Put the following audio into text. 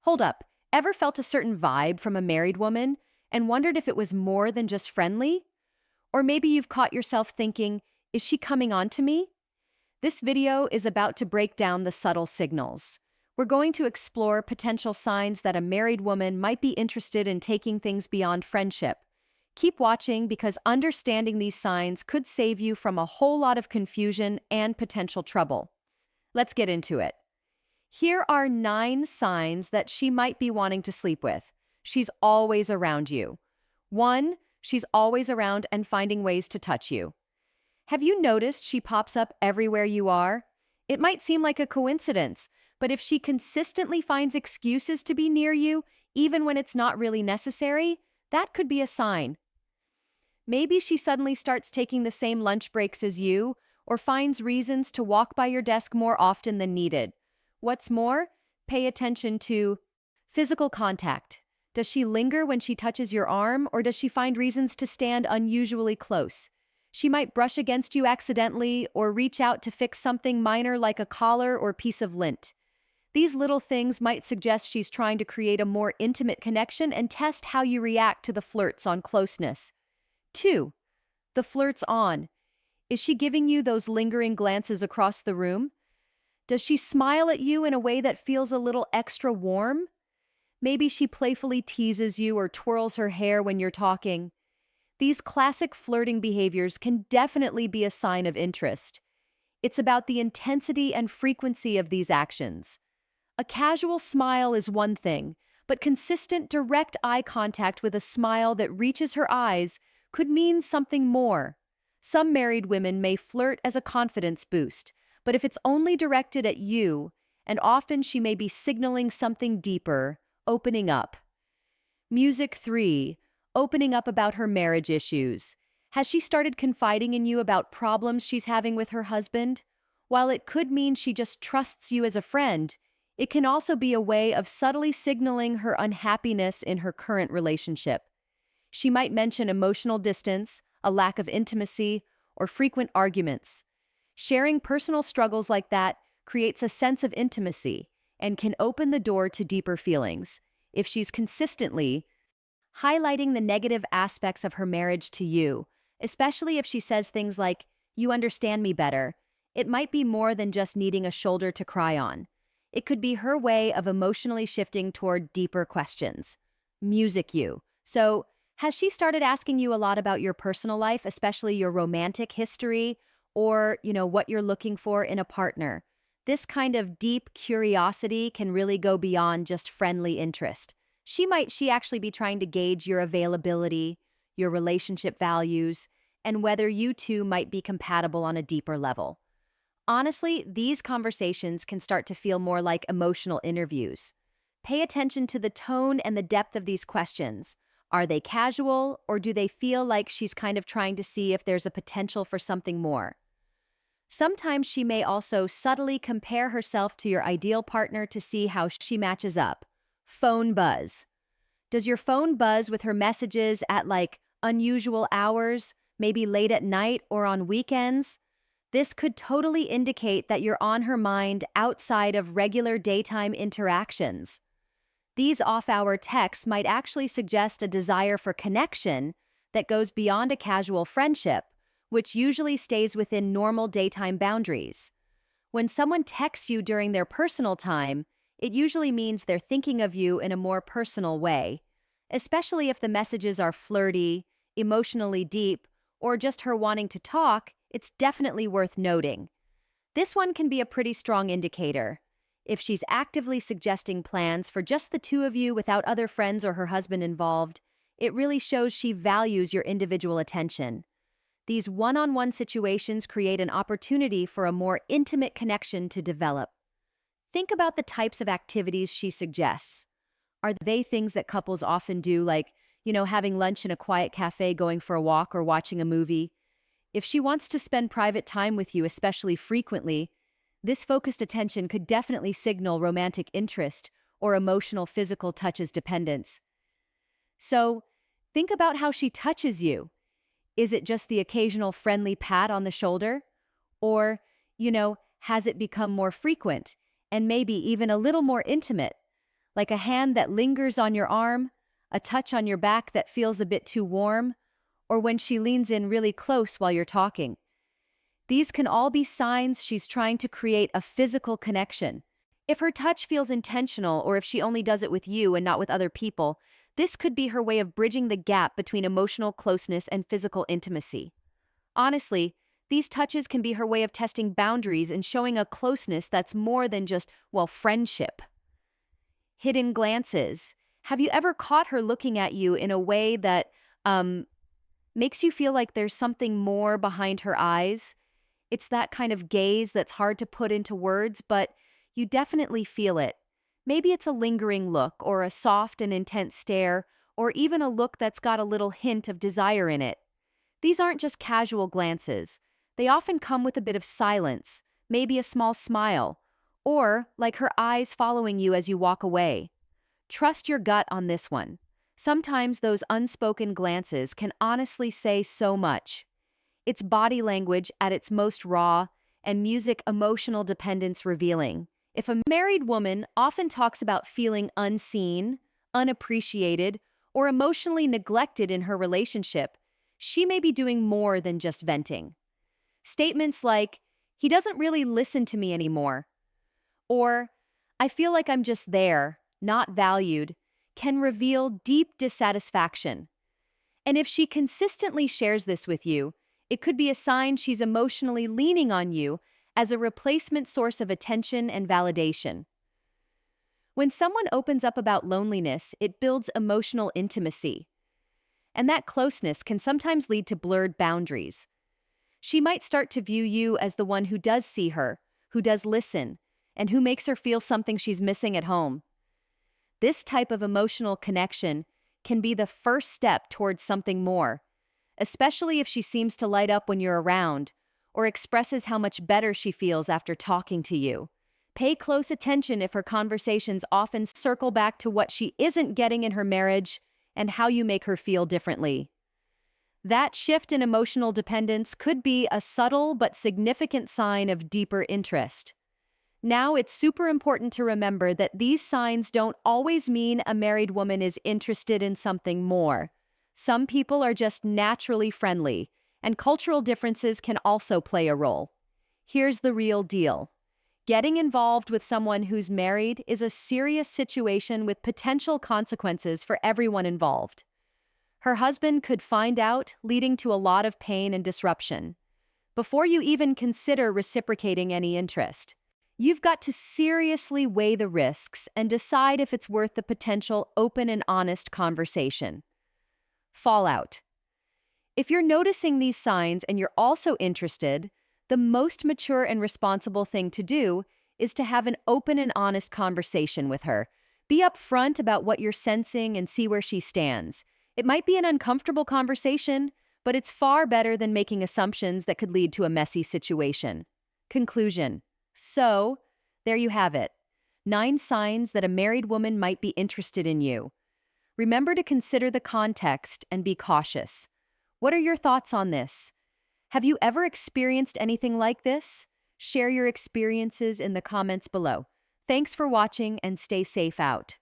Hold up, ever felt a certain vibe from a married woman and wondered if it was more than just friendly? Or maybe you've caught yourself thinking, is she coming on to me? This video is about to break down the subtle signals. We're going to explore potential signs that a married woman might be interested in taking things beyond friendship. Keep watching because understanding these signs could save you from a whole lot of confusion and potential trouble. Let's get into it. Here are 9 signs that she might be wanting to sleep with. She's always around you. 1. She's always around and finding ways to touch you. Have you noticed she pops up everywhere you are? It might seem like a coincidence, but if she consistently finds excuses to be near you, even when it's not really necessary, that could be a sign. Maybe she suddenly starts taking the same lunch breaks as you, or finds reasons to walk by your desk more often than needed. What's more, pay attention to physical contact. Does she linger when she touches your arm, or does she find reasons to stand unusually close? She might brush against you accidentally or reach out to fix something minor like a collar or piece of lint. These little things might suggest she's trying to create a more intimate connection and test how you react to the flirts on closeness. 2. The flirts on. Is she giving you those lingering glances across the room? Does she smile at you in a way that feels a little extra warm? Maybe she playfully teases you or twirls her hair when you're talking. These classic flirting behaviors can definitely be a sign of interest. It's about the intensity and frequency of these actions. A casual smile is one thing, but consistent direct eye contact with a smile that reaches her eyes could mean something more. Some married women may flirt as a confidence boost, but if it's only directed at you, and often she may be signaling something deeper, opening up. Music 3. Opening up about her marriage issues. Has she started confiding in you about problems she's having with her husband? While it could mean she just trusts you as a friend, it can also be a way of subtly signaling her unhappiness in her current relationship. She might mention emotional distance, a lack of intimacy, or frequent arguments. Sharing personal struggles like that creates a sense of intimacy and can open the door to deeper feelings. If she's consistently highlighting the negative aspects of her marriage to you, especially if she says things like, "You understand me better," it might be more than just needing a shoulder to cry on. It could be her way of emotionally shifting toward deeper questions. Music you. So, has she started asking you a lot about your personal life, especially your romantic history, or, what you're looking for in a partner? This kind of deep curiosity can really go beyond just friendly interest. She actually be trying to gauge your availability, your relationship values, and whether you two might be compatible on a deeper level. Honestly, these conversations can start to feel more like emotional interviews. Pay attention to the tone and the depth of these questions. Are they casual, or do they feel like she's kind of trying to see if there's a potential for something more? Sometimes she may also subtly compare herself to your ideal partner to see how she matches up. Phone buzz. Does your phone buzz with her messages at unusual hours, maybe late at night or on weekends? This could totally indicate that you're on her mind outside of regular daytime interactions. These off-hour texts might actually suggest a desire for connection that goes beyond a casual friendship, which usually stays within normal daytime boundaries. When someone texts you during their personal time, it usually means they're thinking of you in a more personal way, especially if the messages are flirty, emotionally deep, or just her wanting to talk. It's definitely worth noting. This one can be a pretty strong indicator. If she's actively suggesting plans for just the two of you without other friends or her husband involved, it really shows she values your individual attention. These one-on-one situations create an opportunity for a more intimate connection to develop. Think about the types of activities she suggests. Are they things that couples often do, like, having lunch in a quiet cafe, going for a walk, or watching a movie? If she wants to spend private time with you, especially frequently, this focused attention could definitely signal romantic interest or emotional physical touches dependence. So, think about how she touches you. Is it just the occasional friendly pat on the shoulder? Or, has it become more frequent and maybe even a little more intimate? like a hand that lingers on your arm, a touch on your back that feels a bit too warm, or when she leans in really close while you're talking. These can all be signs she's trying to create a physical connection. If her touch feels intentional or if she only does it with you and not with other people, this could be her way of bridging the gap between emotional closeness and physical intimacy. Honestly, these touches can be her way of testing boundaries and showing a closeness that's more than just, well, friendship. Hidden glances. Have you ever caught her looking at you in a way that makes you feel like there's something more behind her eyes? It's that kind of gaze that's hard to put into words, but you definitely feel it. Maybe it's a lingering look, or a soft and intense stare, or even a look that's got a little hint of desire in it. These aren't just casual glances. They often come with a bit of silence, maybe a small smile, or like her eyes following you as you walk away. Trust your gut on this one. Sometimes those unspoken glances can honestly say so much. It's body language at its most raw, and music emotional dependence revealing. If a married woman often talks about feeling unseen, unappreciated, or emotionally neglected in her relationship, she may be doing more than just venting. Statements like, "He doesn't really listen to me anymore," or "I feel like I'm just there, not valued," can reveal deep dissatisfaction. And if she consistently shares this with you, it could be a sign she's emotionally leaning on you as a replacement source of attention and validation. When someone opens up about loneliness, it builds emotional intimacy. And that closeness can sometimes lead to blurred boundaries. She might start to view you as the one who does see her, who does listen, and who makes her feel something she's missing at home. This type of emotional connection can be the first step towards something more, especially if she seems to light up when you're around, or expresses how much better she feels after talking to you. Pay close attention if her conversations often circle back to what she isn't getting in her marriage and how you make her feel differently. That shift in emotional dependence could be a subtle but significant sign of deeper interest. Now, it's super important to remember that these signs don't always mean a married woman is interested in something more. Some people are just naturally friendly, and cultural differences can also play a role. Here's the real deal. Getting involved with someone who's married is a serious situation with potential consequences for everyone involved. Her husband could find out, leading to a lot of pain and disruption. Before you even consider reciprocating any interest, you've got to seriously weigh the risks and decide if it's worth the potential open and honest conversation. Fallout. If you're noticing these signs and you're also interested, the most mature and responsible thing to do is to have an open and honest conversation with her. Be upfront about what you're sensing and see where she stands. It might be an uncomfortable conversation, but it's far better than making assumptions that could lead to a messy situation. Conclusion. So, there you have it. 9 signs that a married woman might be interested in you. Remember to consider the context and be cautious. What are your thoughts on this? Have you ever experienced anything like this? Share your experiences in the comments below. Thanks for watching and stay safe out.